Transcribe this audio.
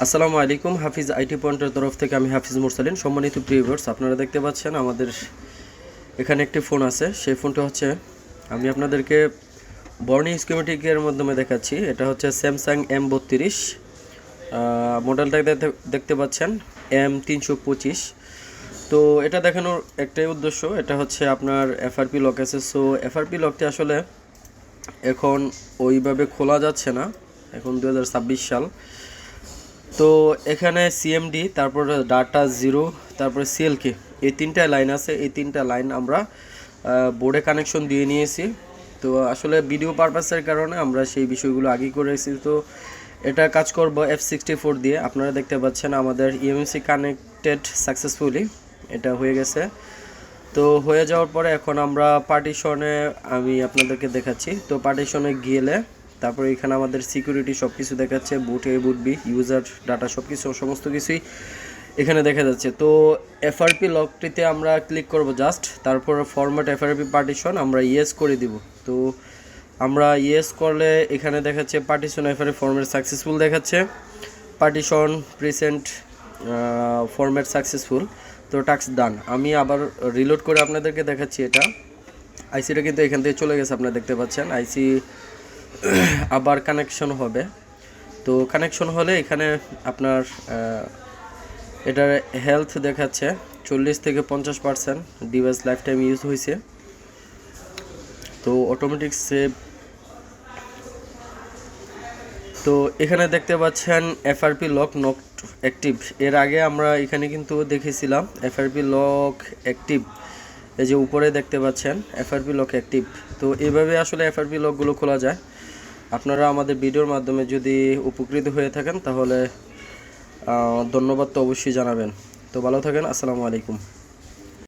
আসসালামু আলাইকুম। হাফিজ আইটি পয়েন্টের তরফ থেকে আমি হাফিজ মুরসালিন। সম্মানিত প্রিয় ভিউয়ার্স, আপনারা দেখতে পাচ্ছেন আমাদের এখানে একটি ফোন আছে। সেই ফোনটা হচ্ছে আমি আপনাদেরকে বর্নি স্কিমেটিকের মাধ্যমে দেখাচ্ছি। এটা হচ্ছে স্যামসাং M32, মডেলটা দেখতে পাচ্ছেন M325। তো এটা দেখানোর একটাই উদ্দেশ্য, এটা হচ্ছে আপনার এফআরপি লক আছে। সো এফআরপি লকটি আসলে এখন ওইভাবে খোলা যাচ্ছে না, এখন 2026 সাল। তো এখানে সিএমডি, তারপরে ডাটা জিরো, তারপরে সিএলকে, এই তিনটা লাইন আছে। এই তিনটা লাইন আমরা বোর্ডে কানেকশন দিয়ে নিয়েছি। তো আসলে ভিডিও পারপাসের কারণে আমরা সেই বিষয়গুলো আগেই করেছি। তো এটা কাজ করব F64 দিয়ে। আপনারা দেখতে পাচ্ছেন আমাদের ইএমসি কানেক্টেড সাকসেসফুলি, এটা হয়ে গেছে। তো হয়ে যাওয়ার পরে এখন আমরা পার্টিশনে আমি আপনাদেরকে দেখাচ্ছি। তো পার্টিশনে গেলে তারপরে এখানে আমাদের সিকিউরিটি সব কিছু দেখাচ্ছে, বুট এ বুট বি, ইউজার ডাটা সব কিছু, সমস্ত কিছুই এখানে দেখা যাচ্ছে। তো এফআরপি লকটিতে আমরা ক্লিক করব জাস্ট, তারপর ফরম্যাট এফআরপি পার্টিশন আমরা ইয়েস করে দিব। তো আমরা ইয়েস করলে এখানে দেখাচ্ছে পার্টিশন এফআরপি ফরম্যাট সাকসেসফুল দেখাচ্ছে, পার্টিশন প্রিসেন্ট ফরম্যাট সাকসেসফুল। তো টাস্ক ডান। আমি আবার রিলোড করে আপনাদেরকে দেখাচ্ছি। এটা আইসিটা কিন্তু এখান থেকে চলে গেছে, আপনারা দেখতে পাচ্ছেন। আইসি আবার কানেকশন হবে। তো কানেকশন হলে এখানে আপনার এটার হেলথ দেখাচ্ছে 40 থেকে 50%, ডিভাইস লাইফ টাইম ইউজ হয়েছে। তো অটোমেটিক সেভ। তো এখানে দেখতে পাচ্ছেন এফআরপি লক নট অ্যাক্টিভ। এর আগে আমরা এখানে কিন্তু দেখেছিলাম এফআরপি লক অ্যাক্টিভ, এই যে উপরে দেখতে পাচ্ছেন এফআরপি লক অ্যাক্টিভ। তো এইভাবে আসলে এফআরপি লকগুলো খোলা যায়। আপনারা আমাদের ভিডিওর মাধ্যমে যদি উপকৃত হয়ে থাকেন তাহলে ধন্যবাদ তো অবশ্যই জানাবেন। তো ভালো থাকেন। আসসালামু আলাইকুম।